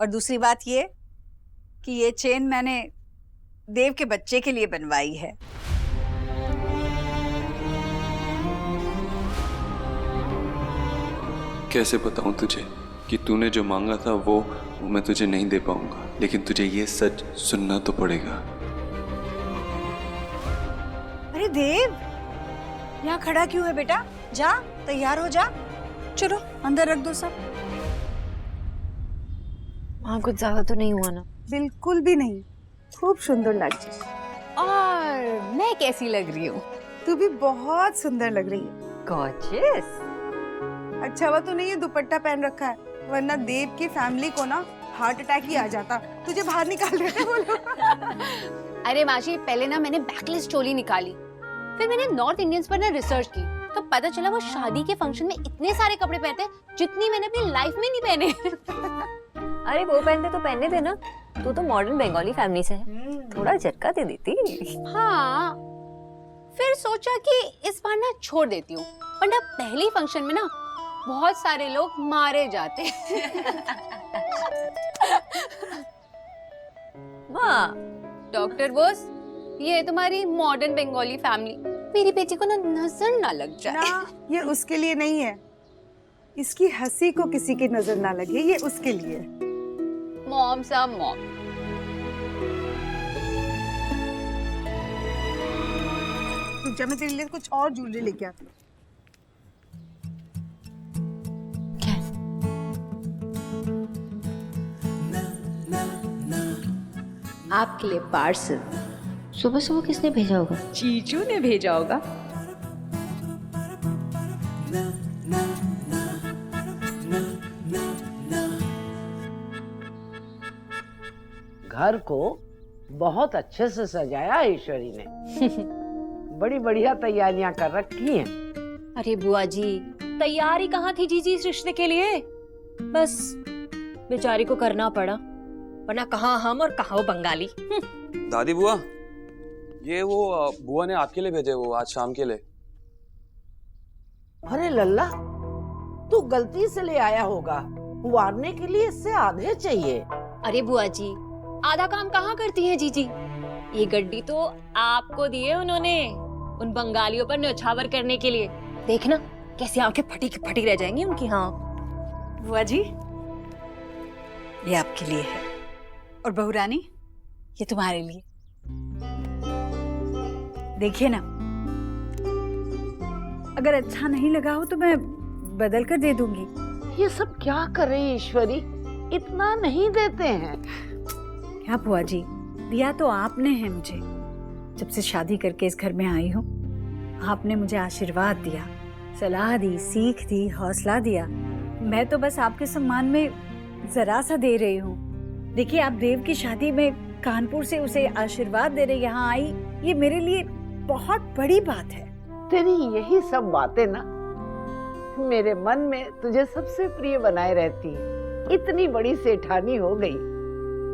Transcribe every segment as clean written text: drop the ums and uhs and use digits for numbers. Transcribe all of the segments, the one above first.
और दूसरी बात ये कि ये चेन मैंने देव के बच्चे के लिए बनवाई है। कैसे बताऊं तुझे कि तूने जो मांगा था वो मैं तुझे नहीं दे पाऊंगा, लेकिन तुझे ये सच सुनना तो पड़ेगा। अरे देव, यहाँ खड़ा क्यों है बेटा? जा, तैयार हो जा। चलो अंदर रख दो सब। हाँ, कुछ ज्यादा तो नहीं हुआ ना? बिल्कुल भी नहीं, खूब सुंदर लग रही। और मैं कैसी लग रही हूँ? तू भी बहुत सुंदर लग रही है। गॉर्जियस। अच्छा हुआ तूने ये दुपट्टा पहन रखा है, वरना देव की फैमिली को ना हार्ट अटैक ही आ जाता। तुझे बाहर निकाल देते वो लोग। अरे माजी, पहले ना मैंने बैकलिस्ट चोली निकाली, फिर मैंने नॉर्थ इंडियंस पर ना रिसर्च की, तो पता चला वो शादी के फंक्शन में इतने सारे कपड़े पहनते हैं जितनी मैंने अपनी लाइफ में नहीं पहने। अरे वो पहनते तो पहनने थे ना, तू तो मॉडर्न बंगाली फैमिली से है, थोड़ा झटका दे देती। हाँ, फिर सोचा कि इस बार ना छोड़ देती हूँ, वरना पहली फंक्शन में ना बहुत सारे लोग मारे जाते। वाह डॉक्टर बोस, ये तुम्हारी मॉडर्न बंगाली फैमिली, मेरी बेटी को ना नजर ना लग जाए। ना, ये उसके लिए नहीं है, इसकी हंसी को किसी की नजर ना लगे, ये उसके लिए। मॉम सा मॉम। तू जा, मैं तेरे लिए कुछ और ज्वेलरी लेके आती हूँ। आपके लिए पार्सल। सुबह सुबह किसने भेजा होगा? जीजू ने भेजा होगा। घर को बहुत अच्छे से सजाया ईश्वरी ने। बड़ी बढ़िया तैयारियां कर रखी हैं। अरे बुआ जी, तैयारी कहाँ थी जीजी इस रिश्ते के लिए? बस बेचारी को करना पड़ा, वरना कहाँ हम और कहाँ वो बंगाली। दादी बुआ, ये वो बुआ ने आपके लिए भेजे, वो आज शाम के लिए। अरे लल्ला, तू गलती से ले आया होगा, वारने के लिए इससे आधे चाहिए। अरे बुआ जी, आधा काम कहाँ करती है जीजी? ये गड्डी तो आपको दी है उन्होंने, उन बंगालियों पर न्यौछावर करने के लिए। देखना कैसी आंखें फटी की फटी रह जाएंगी उनकी। हाँ बुआ जी, ये आपके लिए है, और बहू रानी ये तुम्हारे लिए। देखिए ना, अगर अच्छा नहीं लगा हो तो मैं बदल कर दे दूंगी। ये सब क्या कर रही ईश्वरी, इतना नहीं देते हैं। क्या बुआ जी, दिया तो आपने है मुझे। जब से शादी करके इस घर में आई हूँ, आपने मुझे आशीर्वाद दिया, सलाह दी, सीख दी, हौसला दिया। मैं तो बस आपके सम्मान में जरा सा दे रही हूँ। देखिए, आप देव की शादी में कानपुर से उसे आशीर्वाद देने यहाँ आई, ये मेरे लिए बहुत बड़ी बात है। तेरी यही सब बातें ना मेरे मन में तुझे सबसे प्रिय बनाए रहती है। इतनी बड़ी सेठानी हो गई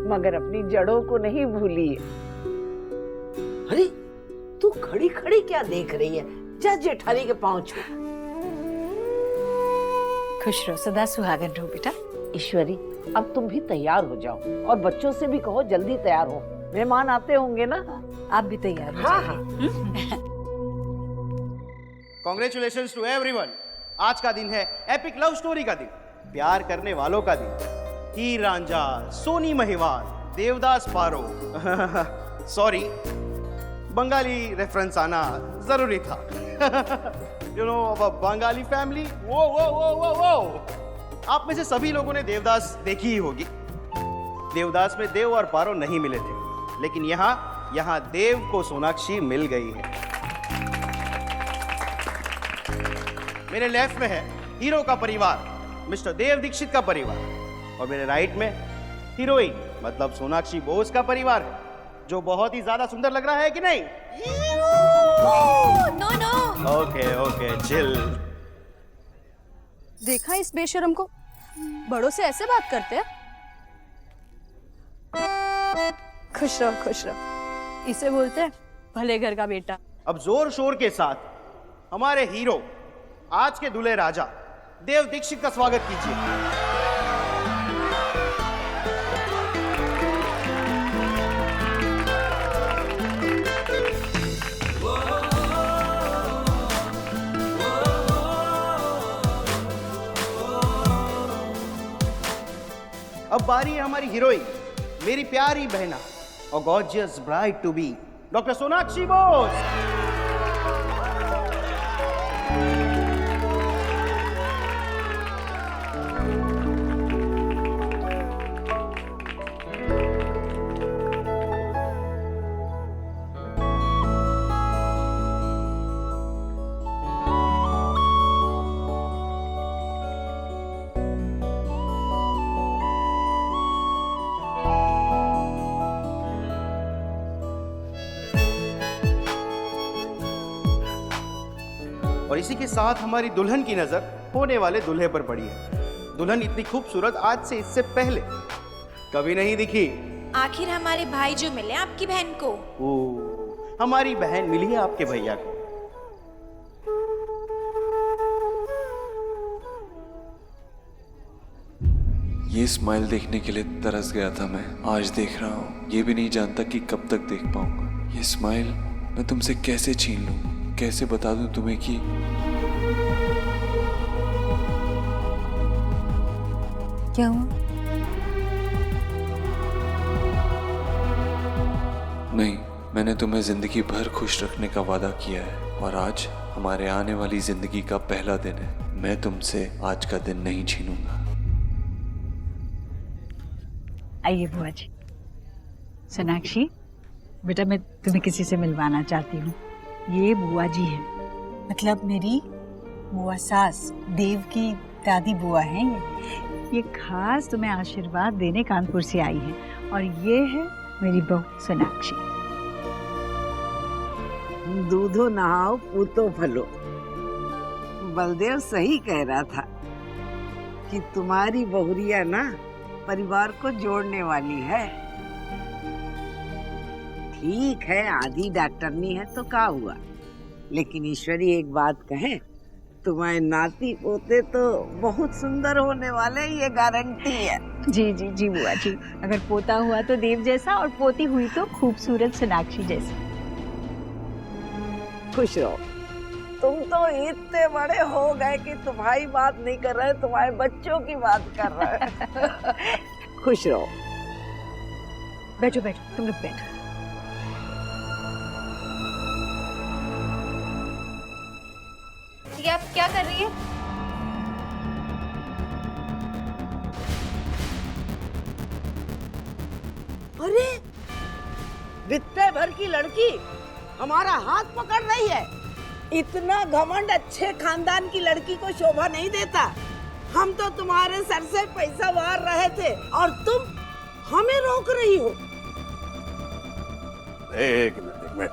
मगर अपनी जड़ों को नहीं भूली है। अरे तू खड़ी खड़ी क्या देख रही है? जा जेठानी के पांव छू। खुश रहो, सदा सुहागन रहो बेटा। ईश्वरी, अब तुम भी तैयार हो जाओ और बच्चों से भी कहो जल्दी तैयार हो, मेहमान आते होंगे ना। आप भी तैयार हो हाँ जाइए। Congratulations to everyone. आज का दिन है एपिक लव स्टोरी का दिन, प्यार करने वालों का दिन। हीर रांझा, सोनी महिवाल, देवदास पारो। सॉरी, बंगाली रेफरेंस आना जरूरी था। You know, Bengali family. वो वो वो वो वो आप में से सभी लोगों ने देवदास देखी ही होगी। देवदास में देव और पारो नहीं मिले थे, लेकिन यहाँ देव को सोनाक्षी मिल गई है। मेरे लेफ्ट में है हीरो का परिवार, मिस्टर देव दीक्षित का परिवार, और मेरे राइट में हीरोइन मतलब सोनाक्षी बोस का परिवार, जो बहुत ही ज्यादा सुंदर लग रहा है कि नहीं? No no. Okay okay, chill. देखा इस बेशरम को, बड़ों से ऐसे बात करते हैं। खुश रहो खुश रहो, इसे बोलते हैं भले घर का बेटा। अब जोर शोर के साथ हमारे हीरो, आज के दूल्हे राजा देव दीक्षित का स्वागत कीजिए। अब बारी है हमारी हीरोइन, मेरी प्यारी बहना और gorgeous bride to be doctor Sonakshi Bose. और इसी के साथ हमारी दुल्हन की नजर होने वाले दूल्हे पर पड़ी है। दुल्हन इतनी खूबसूरत आज से इससे पहले कभी नहीं दिखी। आखिर हमारे भाई जो मिले आपकी बहन को। ओ, हमारी बहन मिली है आपके भैया को। ये स्माइल देखने के लिए तरस गया था मैं, आज देख रहा हूँ। ये भी नहीं जानता कि कब तक देख पाऊंगा। ये स्माइल मैं तुमसे कैसे छीन लूं, कैसे बता दूं तुम्हें कि क्या हुआ? नहीं, मैंने तुम्हें जिंदगी भर खुश रखने का वादा किया है और आज हमारे आने वाली जिंदगी का पहला दिन है। मैं तुमसे आज का दिन नहीं छीनूंगा। आइए बुआ जी। सोनाक्षी बेटा, मैं तुम्हें किसी से मिलवाना चाहती हूँ। ये बुआ जी है, मतलब मेरी बुआ सास, देव की दादी बुआ हैं ये खास तुम्हें आशीर्वाद देने कानपुर से आई है। और ये है मेरी बहू सोनाक्षी। दूधो नहाओ पूतो फलो। बलदेव सही कह रहा था कि तुम्हारी बहुरिया ना परिवार को जोड़ने वाली है। ठीक है, आधी डॉक्टरनी है तो क्या हुआ, लेकिन ईश्वरी एक बात कहे, तुम्हारे नाती पोते तो बहुत सुंदर होने वाले, ये गारंटी है। जी जी जी बुआ जी, अगर पोता हुआ तो देव जैसा और पोती हुई तो खूबसूरत सोनाक्षी जैसी। खुश रहो। तुम तो इतने बड़े हो गए कि तुम्हारी बात नहीं कर रहे, तुम्हारे बच्चों की बात कर रहे। खुश रहो। बैठो बैठो, तुम लोग बैठो। ये आप क्या कर रही है? अरे बित्ते भर की लड़की हमारा हाथ पकड़ रही है। इतना घमंड अच्छे खानदान की लड़की को शोभा नहीं देता। हम तो तुम्हारे सर से पैसा वार रहे थे और तुम हमें रोक रही हो। एक मिनट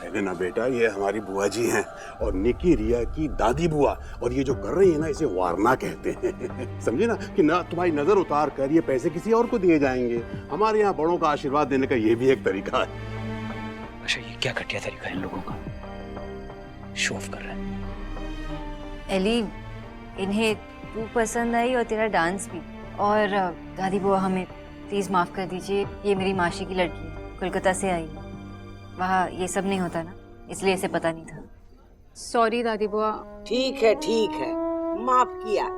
अरे ना बेटा, ये हमारी बुआ जी हैं और निकी रिया की दादी बुआ, और ये जो कर रही है ना इसे वारना कहते हैं। समझे ना, कि ना तुम्हारी नजर उतार कर ये पैसे किसी और को दिए जाएंगे। हमारे यहाँ बड़ों का आशीर्वाद देने का ये भी एक तरीका है। अच्छा, ये क्या घटिया तरीका है इन लोगों का? शो ऑफ कर रहे हैं। एली, इन्हें तू पसंद आई और तेरा डांस भी। और दादी बुआ, हमें प्लीज माफ कर दीजिए, ये मेरी मासी की लड़की है, कोलकाता से आई है। वहाँ ये सब नहीं होता ना, इसलिए इसे पता नहीं था। सॉरी दादी बुआ। ठीक है, माफ किया।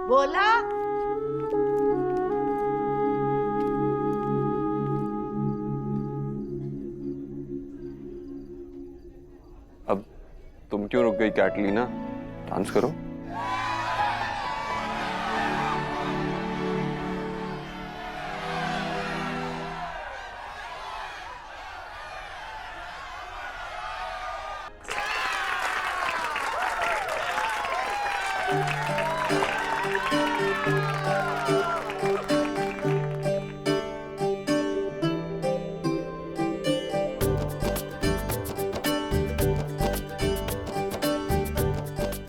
बोला अब तुम क्यों रुक गई कैटलीना? डांस करो।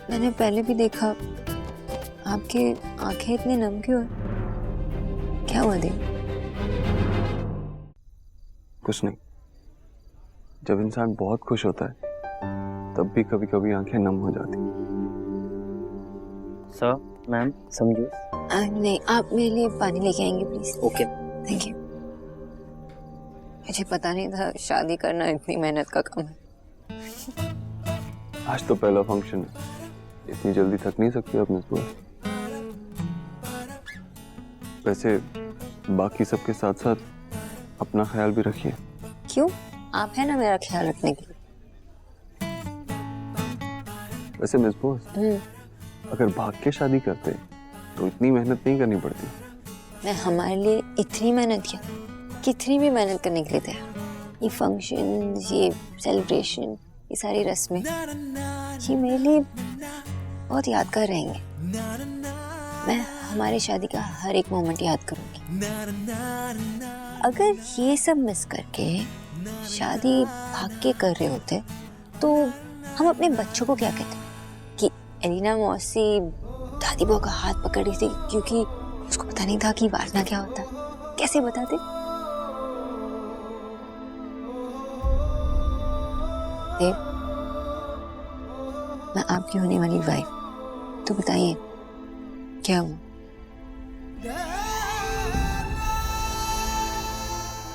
मैंने पहले भी देखा, आपके आंखें इतने नम क्यों है? क्या हुआ देव? कुछ नहीं, जब इंसान बहुत खुश होता है तब भी कभी कभी आंखें नम हो जाती। सर, मैम, समझो। नहीं, आप मेरे लिए पानी लेके आएंगे प्लीज? Okay, thank you. मुझे पता नहीं था शादी करना इतनी मेहनत का काम है। आज तो पहला फंक्शन है, इतनी जल्दी थक नहीं सकती अपने सुबह। वैसे बाकी सबके साथ साथ अपना ख्याल भी रखिए। क्यों? आप है ना मेरा ख्याल रखने के लिए। वैसे मिस बोस, अगर भाग के शादी करते तो इतनी मेहनत नहीं करनी पड़ती। मैं हमारे लिए इतनी मेहनत किया, कितनी भी मेहनत करने के लिए तैयार। ये फंक्शन, ये सेलिब्रेशन, ये सारी रस्में, ये मेरे लिए बहुत यादगार रहेंगे। मैं हमारी शादी का हर एक मोमेंट याद करूंगी। अगर ये सब मिस करके शादी भाग के कर रहे होते तो हम अपने बच्चों को क्या कहते कि एलिना मौसी दादी बुआ का हाथ पकड़ रही थी क्योंकि उसको पता नहीं था कि वारना क्या होता है। कैसे बताते? देव, मैं आपकी होने वाली वाइफ, तो बताइए क्या हूँ?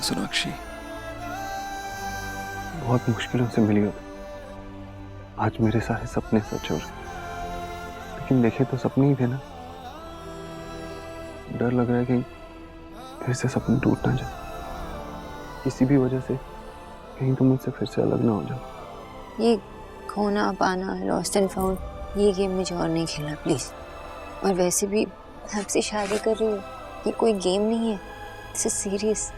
सोनाक्षी, बहुत मुश्किलों से मिली हो। आज मेरे सारे सपने सच हो रहे, लेकिन देखे तो सपने ही थे ना। डर लग रहा है कि फिर से सपने टूट ना जाए, किसी भी वजह से कहीं तुम मुझसे फिर से अलग ना हो जाओ। ये खोना पाना, लॉस्ट एंड फाउंड, ये गेम मुझे और नहीं खेलना प्लीज। और वैसे भी आपसे शादी कर रही हूँ, ये कोई गेम नहीं है। दिस इज सीरियस,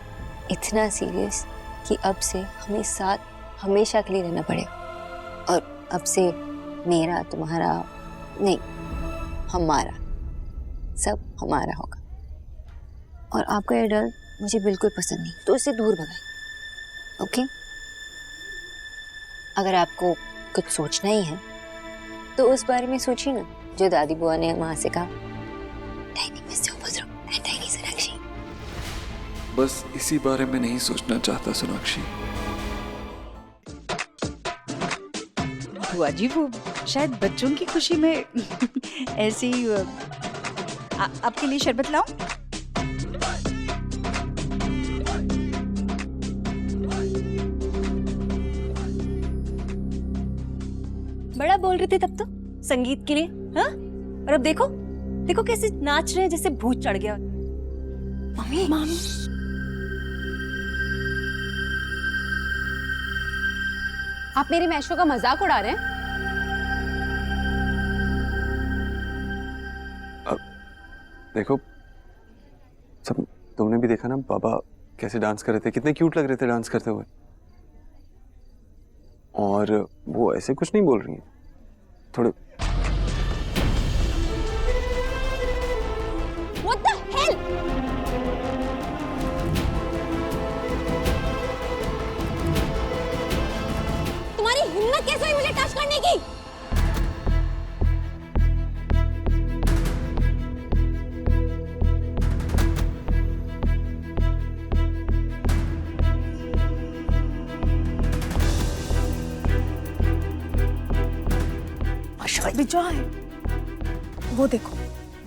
इतना सीरियस कि अब से हमें साथ हमेशा के लिए रहना पड़ेगा। और अब से मेरा, तुम्हारा नहीं, हमारा, सब हमारा होगा। और आपका ये डर मुझे बिल्कुल पसंद नहीं, तो इससे दूर भगाइए, ओके? अगर आपको कुछ सोचना ही है तो उस बारे में सोचिए ना जो दादी बुआ ने माँ से कहा। बस इसी बारे में नहीं सोचना चाहता सोनाक्षी। बुआ जी, वो शायद बच्चों की खुशी में ऐसी आपके लिए शरबत लाऊं? बड़ा बोल रहे थे तब तो संगीत के लिए, हाँ? और अब देखो, देखो कैसे नाच रहे हैं जैसे भूत चढ़ गया। मम्मी, मम्मी, आप मेरी मैशो का मजाक उड़ा रहे हैं? देखो, सब तुमने भी देखा ना बाबा कैसे डांस कर रहे थे, कितने क्यूट लग रहे थे डांस करते हुए। और वो ऐसे कुछ नहीं बोल रही हैं, थोड़े What the hell? तुम्हारी हिम्मत कैसे हुई मुझे टच करने की? विजय, वो देखो,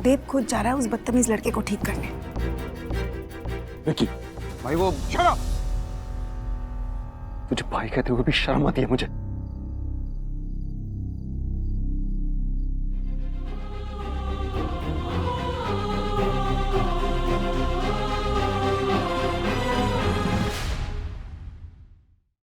देव खुद जा रहा है उस बदतमीज लड़के को ठीक करने। विकी, भाई वो शट अप! तुझे भाई कहते हुए भी शर्म आती है मुझे।